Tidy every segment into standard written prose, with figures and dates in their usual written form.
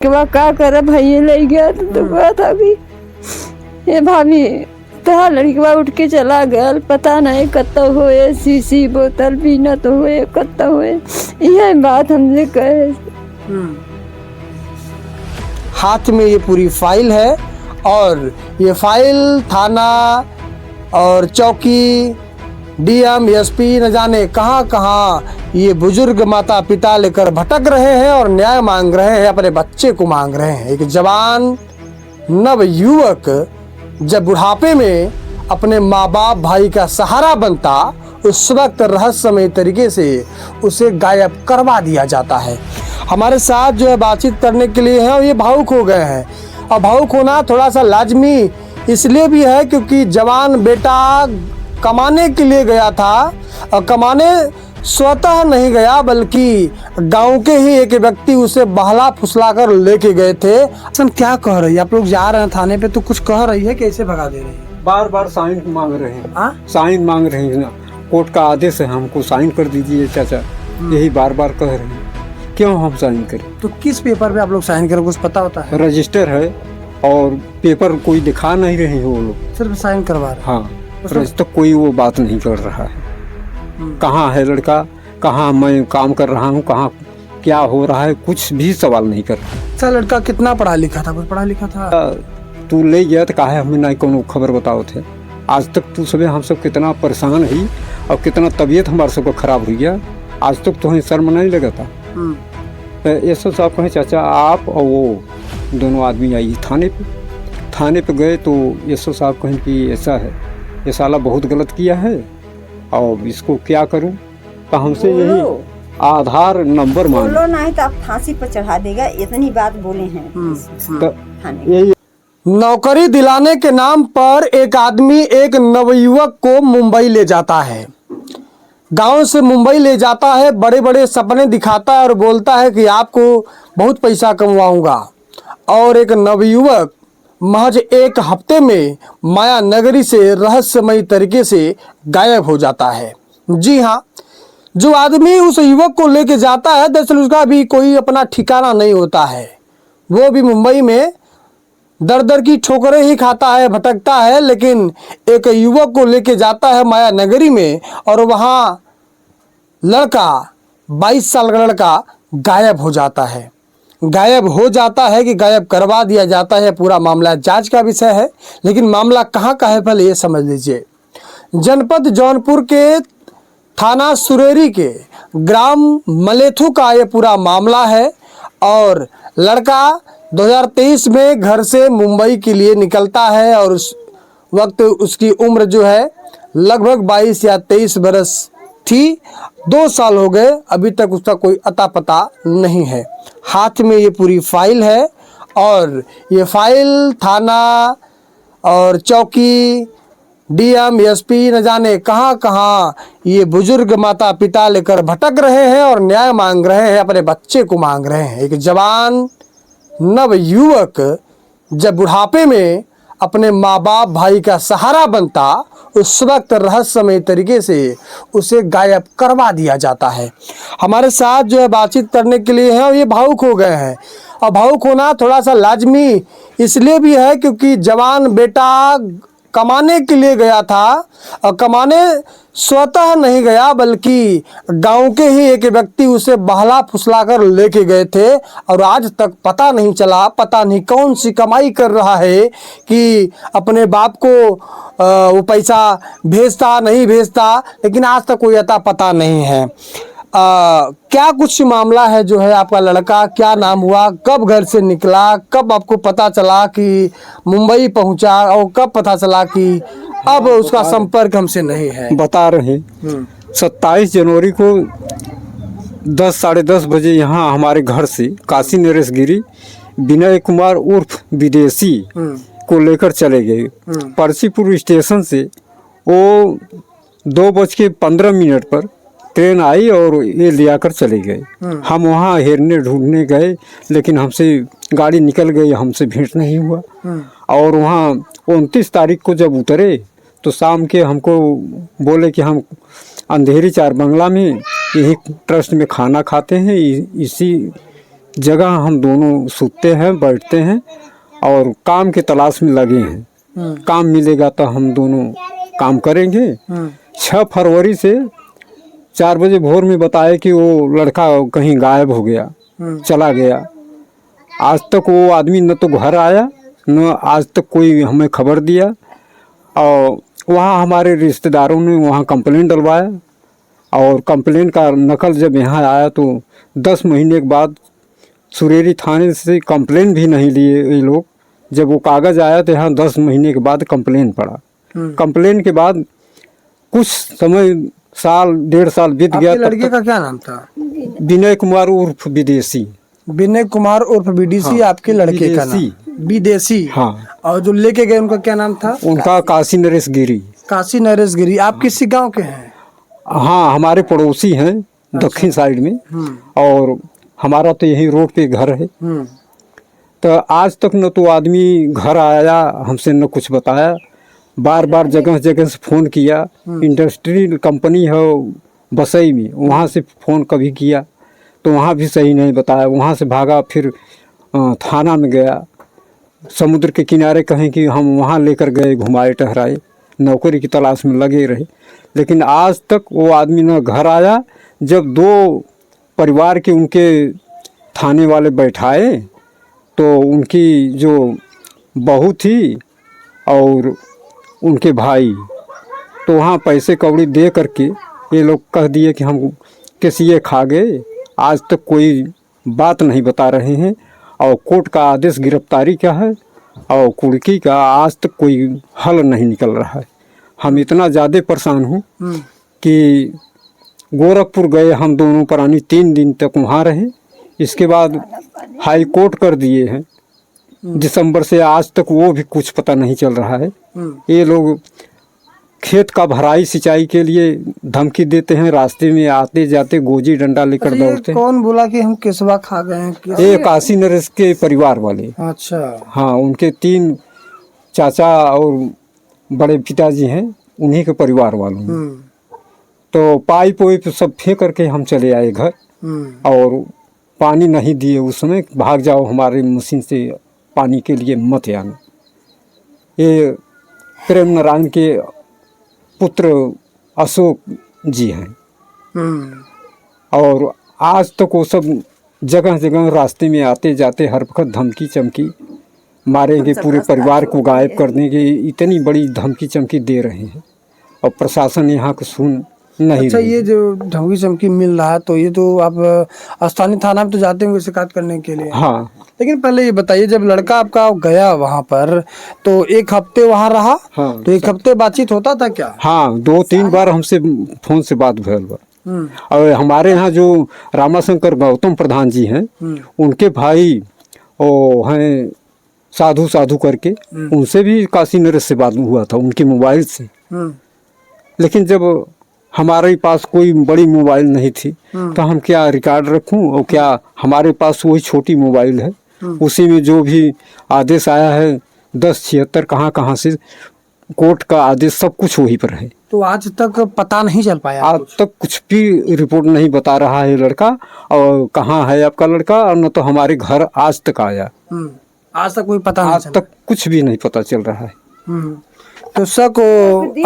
के बाद का करे भैया ले गया तो बात अभी ये भाभी तहा लड़का उठ के चला गया, पता नहीं कत्ता होए, शीशी बोतल पीना तो होए कत्ता होए, यह बात हमसे कहे। हाथ में ये पूरी फाइल है और ये फाइल थाना और चौकी, डीएम, एसपी न जाने कहां कहां ये बुजुर्ग माता पिता लेकर भटक रहे हैं और न्याय मांग रहे हैं, अपने बच्चे को मांग रहे हैं। एक जवान नव युवक जब बुढ़ापे में अपने माँ बाप भाई का सहारा बनता, उस वक्त रहस्यमय तरीके से उसे गायब करवा दिया जाता है। हमारे साथ जो है बातचीत करने के लिए हैं और ये भावुक हो गए हैं। और भावुक होना थोड़ा सा लाजमी इसलिए भी है क्योंकि जवान बेटा कमाने के लिए गया था और कमाने स्वतः नहीं गया बल्कि गांव के ही एक व्यक्ति उसे बहला फुसला कर लेके गए थे। सर क्या कह रही है, आप लोग जा रहे हैं थाने पे तो कुछ कह रही है, कैसे भगा दे रही है? बार बार साइन मांग रहे हैं। साइन मांग रहे हैं ना, कोर्ट का आदेश है हमको साइन कर दीजिए चाचा, यही बार बार कह रहे हैं। क्यों हम साइन करें? तो किस पेपर पे आप लोग साइन करें, कुछ पता होता है? रजिस्टर है और पेपर कोई दिखा नहीं रहे हैं वो लोग, सिर्फ साइन करवा रहे। हाँ, रजिस्टर कोई वो बात नहीं कर रहा है। कहाँ है लड़का, कहाँ मैं काम कर रहा हूँ, कहाँ क्या हो रहा है, कुछ भी सवाल नहीं कर रहा। सर लड़का कितना पढ़ा लिखा था? कुछ पढ़ा लिखा था? तू ले गया तो काहे हमें नहीं कोनो खबर बताओ थे। आज तक तू सब हम सब कितना परेशान है और कितना तबीयत हमारे सबको खराब हो गया, आज तक तो शर्म नहीं लगा था। ये सब साहब कहें चाचा आप और वो दोनों आदमी आई थाने पे गए तो ये सब साहब कहें कि ऐसा है, ये साला बहुत गलत किया है और इसको क्या करूं, तो हमसे यही आधार नंबर बोलो नहीं तो आप फांसी पर चढ़ा देगा, इतनी बात बोले हैं। तो यही नौकरी दिलाने के नाम पर एक आदमी एक नवयुवक को मुंबई ले जाता है, गांव से मुंबई ले जाता है, बड़े बड़े सपने दिखाता है और बोलता है कि आपको बहुत पैसा कमवाऊंगा। और एक नवयुवक महज एक हफ्ते में माया नगरी से रहस्यमय तरीके से गायब हो जाता है। जी हाँ, जो आदमी उस युवक को लेके जाता है दरअसल उसका भी कोई अपना ठिकाना नहीं होता है, वो भी मुंबई में दर दर की ठोकरें ही खाता है, भटकता है, लेकिन एक युवक को लेके जाता है माया नगरी में और वहाँ लड़का 22 साल का लड़का गायब हो जाता है। गायब हो जाता है कि गायब करवा दिया जाता है, पूरा मामला जांच का विषय है। लेकिन मामला कहाँ का है पहले ये समझ लीजिए। जनपद जौनपुर के थाना सुरेरी के ग्राम मलेथू का ये पूरा मामला है और लड़का 2023 में घर से मुंबई के लिए निकलता है और उस वक्त उसकी उम्र जो है लगभग 22 या 23 बरस थी। 2 साल हो गए, अभी तक उसका कोई अता पता नहीं है। हाथ में ये पूरी फाइल है और ये फाइल थाना और चौकी, डीएम, एसपी न जाने कहां कहां ये बुजुर्ग माता पिता लेकर भटक रहे हैं और न्याय मांग रहे हैं, अपने बच्चे को मांग रहे हैं। एक जवान नव युवक जब बुढ़ापे में अपने माँ बाप भाई का सहारा बनता, उस वक्त रहस्यमय तरीके से उसे गायब करवा दिया जाता है। हमारे साथ जो है बातचीत करने के लिए हैं और ये भावुक हो गए हैं। और भावुक होना थोड़ा सा लाजमी इसलिए भी है क्योंकि जवान बेटा कमाने के लिए गया था और कमाने स्वतः नहीं गया बल्कि गांव के ही एक व्यक्ति उसे बहला फुसला कर लेके गए थे और आज तक पता नहीं चला, पता नहीं कौन सी कमाई कर रहा है कि अपने बाप को वो पैसा भेजता नहीं भेजता, लेकिन आज तक कोई अता पता नहीं है। क्या कुछ मामला है जो है आपका लड़का, क्या नाम हुआ, कब घर से निकला, कब आपको पता चला कि मुंबई पहुंचा और कब पता चला कि अब उसका संपर्क हमसे नहीं है? बता रहे हैं 27 जनवरी को 10 साढ़े 10 बजे यहाँ हमारे घर से काशी नरेश गिरी विनय कुमार उर्फ विदेशी को लेकर चले गए। परसीपुर स्टेशन से वो 2:15 पर ट्रेन आई और ये ले आकर चले गए। हम वहाँ हेरने ढूंढने गए लेकिन हमसे गाड़ी निकल गई, हमसे भेंट नहीं हुआ। और वहाँ 29 तारीख को जब उतरे तो शाम के हमको बोले कि हम अंधेरी 4 बंगला में यही ट्रस्ट में खाना खाते हैं, इसी जगह हम दोनों सूते हैं, बैठते हैं और काम की तलाश में लगे हैं। काम मिलेगा तो हम दोनों काम करेंगे। 6 फरवरी से 4 बजे भोर में बताया कि वो लड़का कहीं गायब हो गया, चला गया। आज तक वो आदमी न तो घर आया न आज तक कोई हमें खबर दिया। और वहाँ हमारे रिश्तेदारों ने वहाँ कंप्लेंट डलवाया और कंप्लेंट का नकल जब यहाँ आया तो 10 महीने के बाद सुरेरी थाने से कंप्लेंट भी नहीं लिए ये लोग। जब वो कागज़ आया तो यहाँ 10 महीने के बाद कंप्लेंट पड़ा। कंप्लेंट के बाद कुछ समय साल 1.5 साल बीत गया। लड़के का क्या नाम था? विनय कुमार उर्फ विदेशी। विनय कुमार उर्फ विदेशी। आपके लड़के का नाम विदेशी। हाँ। और जो लेके गए उनका क्या नाम था? उनका काशी नरेश गिरी। काशी नरेश गिरी। आप किसी गांव के हैं? हाँ, हमारे पड़ोसी हैं दक्षिण साइड में। और हमारा तो यही रोड पे घर है। तो आज तक न तो आदमी घर आया हमसे न कुछ बताया। बार बार जगह जगह से फ़ोन किया। इंडस्ट्रियल कंपनी है बसई में, वहाँ से फ़ोन कभी किया तो वहाँ भी सही नहीं बताया। वहाँ से भागा, फिर थाना में गया। समुद्र के किनारे कहें कि हम वहाँ लेकर गए, घुमाए टहराए, नौकरी की तलाश में लगे रहे। लेकिन आज तक वो आदमी न घर आया। जब 2 परिवार के उनके थाने वाले बैठाए तो उनकी जो बहू थी और उनके भाई तो वहाँ पैसे कौड़ी दे करके ये लोग कह दिए कि हम कैसे खा गए। आज तक कोई बात नहीं बता रहे हैं। और कोर्ट का आदेश गिरफ्तारी का है और कुड़की का आज तक कोई हल नहीं निकल रहा है। हम इतना ज़्यादा परेशान हूँ कि गोरखपुर गए हम दोनों प्राणी, 3 दिन तक वहाँ रहे। इसके बाद हाई कोर्ट कर दिए हैं दिसंबर से, आज तक वो भी कुछ पता नहीं चल रहा है। ये लोग खेत का भराई सिंचाई के लिए धमकी देते हैं, रास्ते में आते जाते गोजी डंडा लेकर दौड़ते हैं। कौन बोला कि हम केसवा खा गए हैं? ये काशी नरेश के परिवार वाले। अच्छा। हाँ, उनके 3 चाचा और बड़े पिताजी हैं, उन्हीं के परिवार वालों में। तो पाइप वाइप सब फेंक करके हम चले आए घर। और पानी नहीं दिए उस समय, भाग जाओ हमारे मशीन से पानी के लिए मत आना। ये प्रेम नारायण के पुत्र अशोक जी हैं। और आज तक वो सब जगह जगह रास्ते में आते जाते हर वक्त धमकी चमकी, मारेंगे, पूरे परिवार को गायब कर देंगे, इतनी बड़ी धमकी चमकी दे रहे हैं। और प्रशासन यहाँ को सुन नहीं। अच्छा, ये जो धमकी चमकी मिल रहा है तो ये तो आप स्थानीय थाना में तो जाते होंगे शिकायत करने के लिए? हाँ। लेकिन पहले ये बताइए, जब लड़का आपका गया वहाँ पर तो 1 हफ्ते वहाँ रहा। हाँ। तो 1 हफ्ते बातचीत होता था क्या? हाँ, 2-3 बार हमसे फोन से बात भैल बा। और हमारे यहाँ जो रामाशंकर गौतम प्रधान जी हैं, उनके भाई वो हैं साधु करके, उनसे भी काशी नरेश से बात हुआ था उनके मोबाइल से। लेकिन जब हमारे पास कोई बड़ी मोबाइल नहीं थी तो हम क्या रिकॉर्ड रखूं, और क्या हमारे पास वही छोटी मोबाइल है, उसी में जो भी आदेश आया है 1076 कहाँ से कोर्ट का आदेश सब कुछ वहीं पर है। तो आज तक पता नहीं चल पाया? आज तक कुछ भी रिपोर्ट नहीं बता रहा है लड़का, और कहाँ है आपका लड़का, और न तो हमारे घर आज तक आया। आज तक कोई पता नहीं? आज तक कुछ भी नहीं पता चल रहा है। तो शक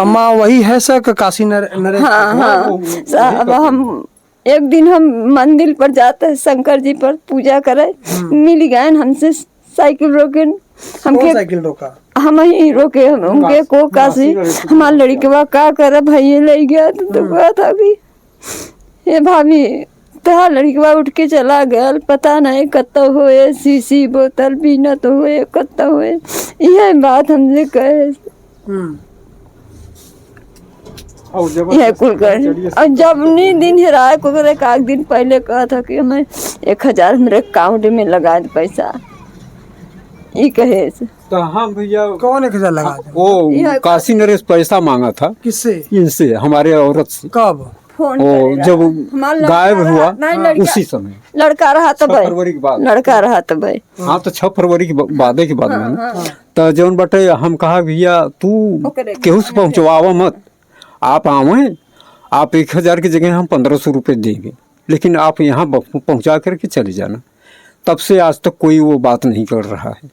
अम्मा वही है शक काशी नरेश? हाँ। अब हम एक दिन हम मंदिर पर जाते हैं, शंकर जी पर पूजा करे, मिल गए हमसे साइकिल रोके। हमके साइकिल रोका? हम ही रोके, हम उनके को काशी हमारे लड़कवा का करे भैया ले गया तो कहा था कि ये भाभी तहा लड़कवा उठ के चला गया, पता नहीं कत्ता होए, शीशी बोतल पीना तो होए, कत्ता होए, यह बात हमसे कहे। यह कुल कर। और जब नहीं दिन हेराए को एक दिन पहले कहा था कि हमें 1000 मेरे अकाउंट में लगा दे पैसा, ये कहे। तो हाँ भैया, कौन 1000 लगा दे? वो काशी नरेश पैसा मांगा था। किससे? इनसे, हमारे औरत से। कब? फोन वो जब गायब हुआ उसी समय, लड़का रहा तो 6 फरवरी के बाद। लड़का रहा तो भाई। हाँ, तो 6 फरवरी के बाद में तो जौन बटे हम कहा भैया तू केहू से पहुँचवावा मत, आप आवे, आप 1000 की जगह हम 1500 रुपये देंगे, लेकिन आप यहाँ पहुँचा करके चले जाना। तब से आज तक कोई वो बात नहीं कर रहा है।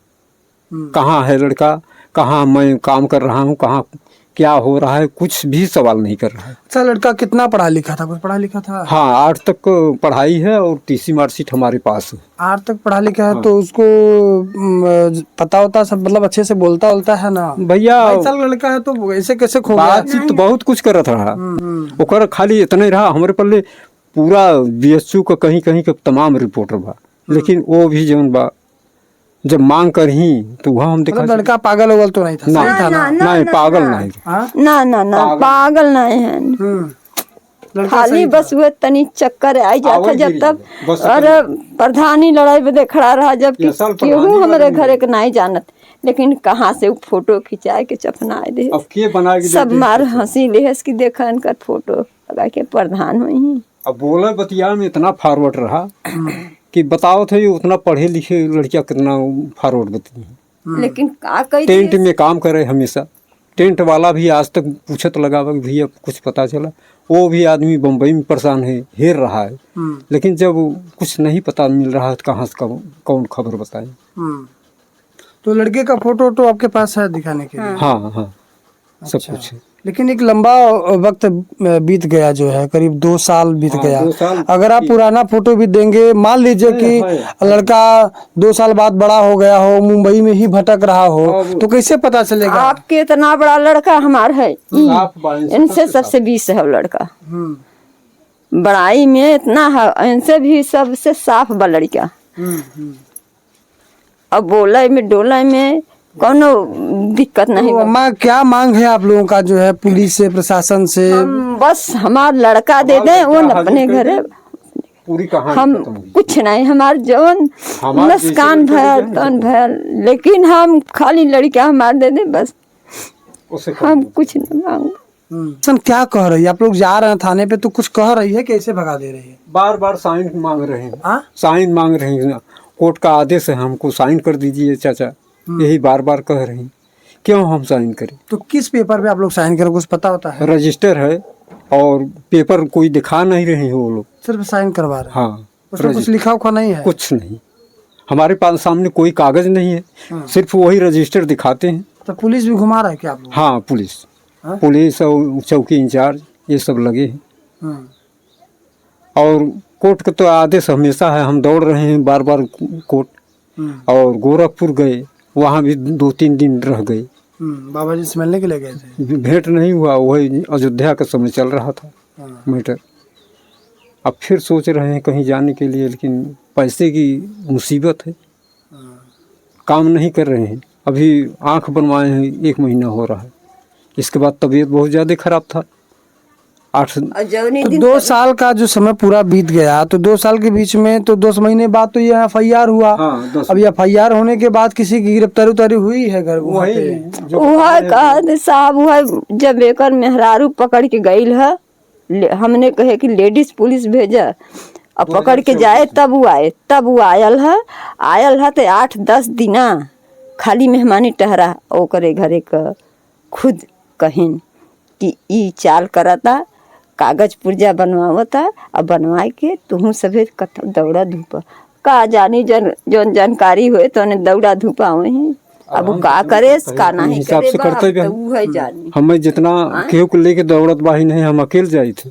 कहाँ है लड़का, कहाँ मैं काम कर रहा हूँ, कहाँ क्या हो रहा है, कुछ भी सवाल नहीं कर रहा है। अच्छा, लड़का कितना पढ़ा लिखा था? कुछ पढ़ा लिखा था? हाँ, 8 तक पढ़ाई है और TC मार्कशीट हमारे पास है। 8 तक पढ़ा लिखा है। तो उसको पता होता सब, मतलब अच्छे से बोलता है ना? भैया 22 साल का लड़का है तो ऐसे कैसे खो गया? बातचीत तो बहुत कुछ करत रहा, ओकर खाली इतना ही रहा। हमारे पल्ले पूरा BSU का कहीं कहीं का तमाम रिपोर्टर बा, लेकिन वो भी जौन बा जब मांग कर ही तो वहाँ हम देखा। मतलब लड़का पागल वगल तो नहीं था? ना, सही था ना? नहीं पागल नहीं। हाँ? ना पागल नहीं है। लड़का खाली सही बस वो तनी चक्कर आई जाता जब तक। और प्रधानी लड़ाई बदे खड़ा रहा, जब कि केहू हमारे घरे के नहीं जानत, लेकिन कहाँ से वो फोटो खिंचाए के चपनाए दे। अब के बना के सब मार हंसी लेहस की देखा इनका फोटो लगा के प्रधान हुई। अब बोले बतिया में इतना फॉरवर्ड रहा कि बताओ थे उतना पढ़े लिखे लड़कियां कितना फॉरवर्ड बती हैं। लेकिन का कही टेंट में काम करे हमेशा। टेंट वाला भी आज तक पूछत लगा कि भैया कुछ पता चला। वो भी आदमी बम्बई में परेशान है, हेर रहा है, लेकिन जब कुछ नहीं पता मिल रहा है तो कहाँ से कौन खबर बताए। तो लड़के का फोटो तो आपके पास है दिखाने के लिए? हाँ हाँ, सब कुछ है। लेकिन एक लंबा वक्त बीत गया, जो है करीब 2 साल बीत हाँ, गया। 2 साल अगर आप पुराना फोटो भी देंगे, मान लीजिए कि लड़का 2 साल बाद बड़ा हो गया हो, मुंबई में ही भटक रहा हो, तो कैसे पता चलेगा? आपके इतना बड़ा लड़का हमार है, इनसे सबसे 20 है लड़का। बड़ाई में इतना है, इनसे भी सबसे साफ बा लड़का। अब बोले में डोले में कोनो दिक्कत नहीं। तो अम्मा क्या मांग है आप लोगों का, जो है पुलिस से, प्रशासन से? बस हमार लड़का दे दे, वो अपने घरे। पूरी कहानी हम खत्म हुई। कुछ नहीं, हमार जौन नुकसान भयल तन भयल, लेकिन हम खाली लड़का हमार दे दे बस, उससे हम कुछ नहीं मांग। सन क्या कह रही है? आप लोग जा रहे हैं थाने पे तो कुछ कह रही है, कैसे भगा दे रही है? बार बार साइन मांग रहे हैं। हाँ? साइन मांग रहे हैं, कोर्ट का आदेश है हमको साइन कर दीजिए चाचा, यही बार बार कह रहे हैं। क्यों हम साइन करें? तो किस पेपर पे आप लोग साइन करें, कुछ पता होता है? रजिस्टर है और पेपर कोई दिखा नहीं रहे हैं वो लोग, सिर्फ साइन करवा रहे हैं? हाँ, उसमें कुछ लिखा उखा नहीं है? कुछ नहीं, हमारे पास सामने कोई कागज नहीं है, सिर्फ वही रजिस्टर दिखाते हैं। तो पुलिस भी घुमा रहा है क्या आप लोग? हाँ, पुलिस हाँ? पुलिस और चौकी इंचार्ज ये सब लगे हैं। और कोर्ट का तो आदेश हमेशा है, हम दौड़ रहे हैं बार बार कोर्ट। और गोरखपुर गए, वहाँ भी 2-3 दिन रह गए। बाबा जी से मिलने के लिए गए थे? भेंट नहीं हुआ, वही अयोध्या का समय चल रहा था मैटर। अब फिर सोच रहे हैं कहीं जाने के लिए, लेकिन पैसे की मुसीबत है, काम नहीं कर रहे हैं। अभी आंख बनवाए हैं, 1 महीना हो रहा है। इसके बाद तबीयत बहुत ज़्यादा खराब था। 2 साल का जो समय पूरा बीत गया, तो 2 साल के बीच में तो 2 महीने बाद तो ये FIR हुआ। हाँ, अब ये FIR होने के बाद किसी की गिरफ्तारी हुई है घर? वह कहा साहब, वह जब एकर मेहरारू पकड़ के गईल है, हमने कहे कि लेडीज पुलिस भेजा, अब पकड़ के जाए तब वो आए, तब वो आयल है तो 8-10 दिना खाली मेहमानी टहरा। ओकरे घरे का खुद कहिन कि ई चाल करता, कागज पुर्जा बनवावता, अब बनवा के तुहू सभे दौड़ा धूपा का जानी जौन जानकारी हुए तो दौड़ा धूपा वही। अब वो का करे का नहीं हिसाब करे से करते भी वो है जानी। हमें जितना केहू को लेके दौड़त बाही नहीं, हम अकेले जाए थे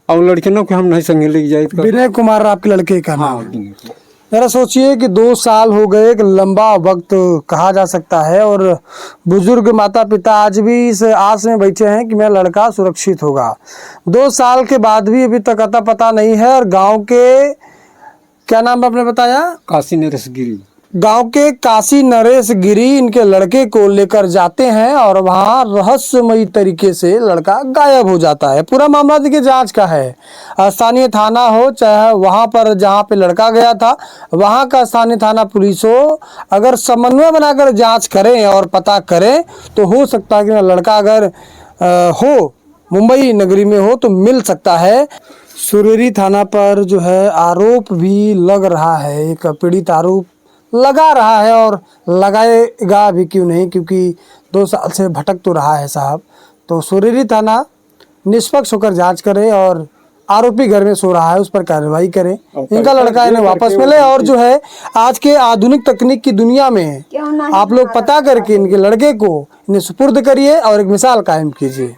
और लड़कियों को हम नहीं संगे लेके जाए थे। विनय कुमार आपके लड़के का नाम? हाँ, जरा सोचिए कि 2 साल हो गए, एक लंबा वक्त कहा जा सकता है, और बुजुर्ग माता पिता आज भी इस आस में बैठे हैं कि मेरा लड़का सुरक्षित होगा। 2 साल के बाद भी अभी तक अता पता नहीं है। और गांव के, क्या नाम आपने बताया? काशी नरेश गिरी। गांव के काशी नरेश गिरी इनके लड़के को लेकर जाते हैं और वहां रहस्यमयी तरीके से लड़का गायब हो जाता है। पूरा मामला देखिए जांच का है। स्थानीय थाना हो चाहे वहां पर जहां पे लड़का गया था वहां का स्थानीय थाना पुलिस हो, अगर समन्वय बनाकर जांच करें और पता करें तो हो सकता है कि लड़का अगर हो मुंबई नगरी में हो तो मिल सकता है। सुरेरी थाना पर जो है आरोप भी लग रहा है, एक पीड़ित आरोप लगा रहा है और लगाएगा भी, क्यों नहीं, क्योंकि 2 साल से भटक तो रहा है साहब। तो सुरेरी थाना निष्पक्ष होकर जांच करे और आरोपी घर में सो रहा है, उस पर कार्रवाई करें, और इनका पैसा लड़का इन्हें दे वापस करके मिले। वो- और जो है आज के आधुनिक तकनीक की दुनिया में क्यों नहीं आप लोग पता करके इनके लड़के को इन्हें सुपुर्द करिए और एक मिसाल कायम कीजिए।